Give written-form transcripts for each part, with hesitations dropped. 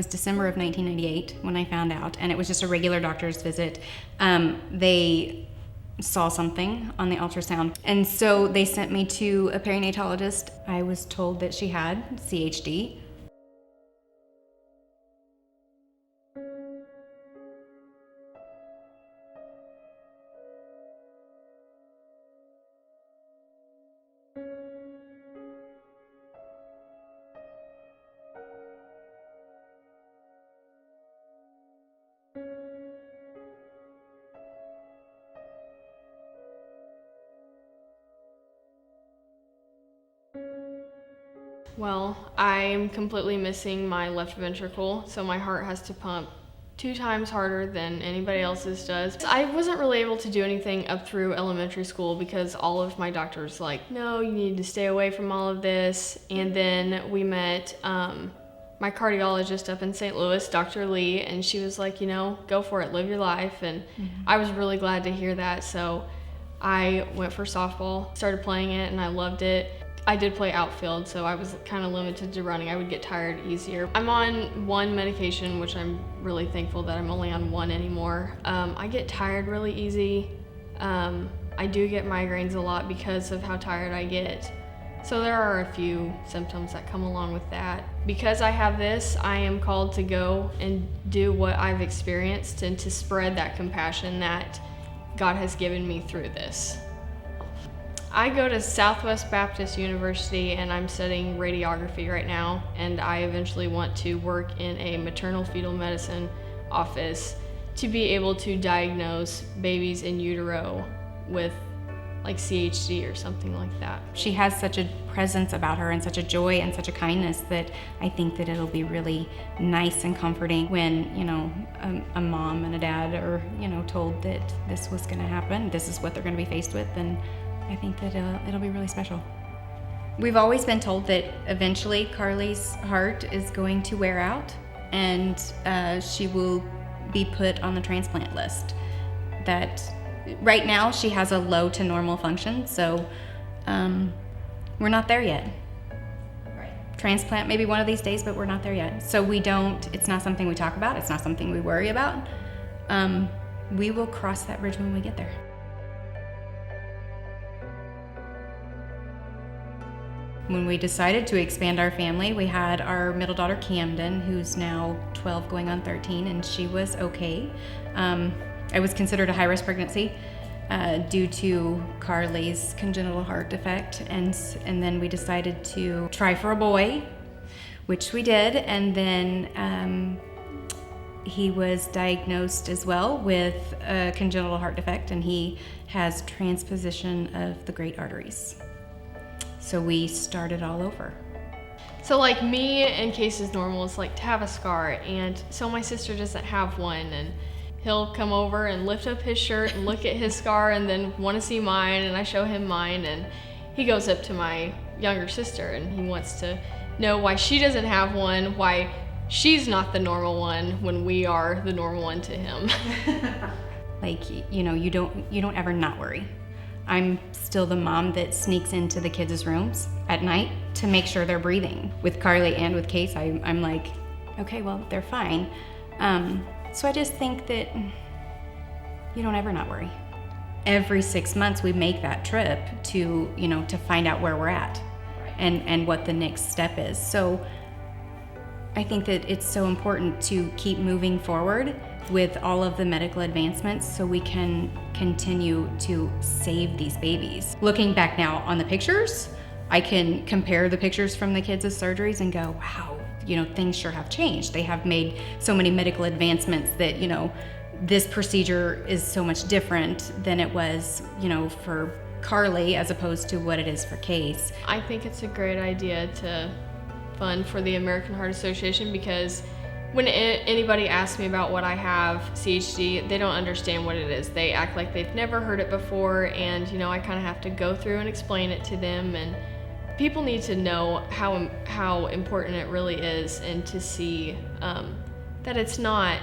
was December of 1998 when I found out, and it was just a regular doctor's visit. They saw something on the ultrasound, and so they sent me to a perinatologist. I was told that she had CHD. Well, I'm completely missing my left ventricle, so my heart has to pump 2 times harder than anybody else's does. I wasn't really able to do anything up through elementary school because all of my doctors were like, no, you need to stay away from all of this. And then we met my cardiologist up in St. Louis, Dr. Lee, and she was like, go for it, live your life. And I was really glad to hear that. So I went for softball, started playing it, and I loved it. I did play outfield, so I was kind of limited to running. I would get tired easier. I'm on one medication, which I'm really thankful that I'm only on one anymore. I get tired really easy. I do get migraines a lot because of how tired I get. So there are a few symptoms that come along with that. Because I have this, I am called to go and do what I've experienced and to spread that compassion that God has given me through this. I go to Southwest Baptist University and I'm studying radiography right now, and I eventually want to work in a maternal fetal medicine office to be able to diagnose babies in utero with like CHD or something like that. She has such a presence about her and such a joy and such a kindness that I think that it'll be really nice and comforting when, a mom and a dad are, told that this was gonna happen, this is what they're gonna be faced with, and I think that it'll be really special. We've always been told that eventually Carly's heart is going to wear out and she will be put on the transplant list. That right now she has a low to normal function, so we're not there yet. Right. Transplant maybe one of these days, but we're not there yet. So it's not something we talk about, it's not something we worry about. We will cross that bridge when we get there. When we decided to expand our family, we had our middle daughter Camden, who's now 12 going on 13, and she was okay. I was considered a high-risk pregnancy due to Carly's congenital heart defect, and then we decided to try for a boy, which we did, and then he was diagnosed as well with a congenital heart defect, and he has transposition of the great arteries. So we started all over. So like me and Case's normal is like to have a scar, and so my sister doesn't have one, and he'll come over and lift up his shirt and look at his scar and then want to see mine, and I show him mine, and he goes up to my younger sister and he wants to know why she doesn't have one, why she's not the normal one when we are the normal one to him. Like, you don't ever not worry. I'm still the mom that sneaks into the kids' rooms at night to make sure they're breathing. With Carly and with Case, I'm like, okay, well, they're fine. So I just think that you don't ever not worry. Every 6 months we make that trip to find out where we're at and what the next step is. So I think that it's so important to keep moving forward with all of the medical advancements so we can continue to save these babies. Looking back now on the pictures, I can compare the pictures from the kids' surgeries and go, wow, things sure have changed. They have made so many medical advancements that, this procedure is so much different than it was, for Carly as opposed to what it is for Case. I think it's a great idea to fund for the American Heart Association, because when anybody asks me about what I have, CHD, they don't understand what it is. They act like they've never heard it before, and I kind of have to go through and explain it to them, and people need to know how important it really is, and to see that it's not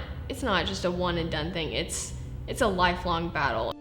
just a one and done thing. It's a lifelong battle.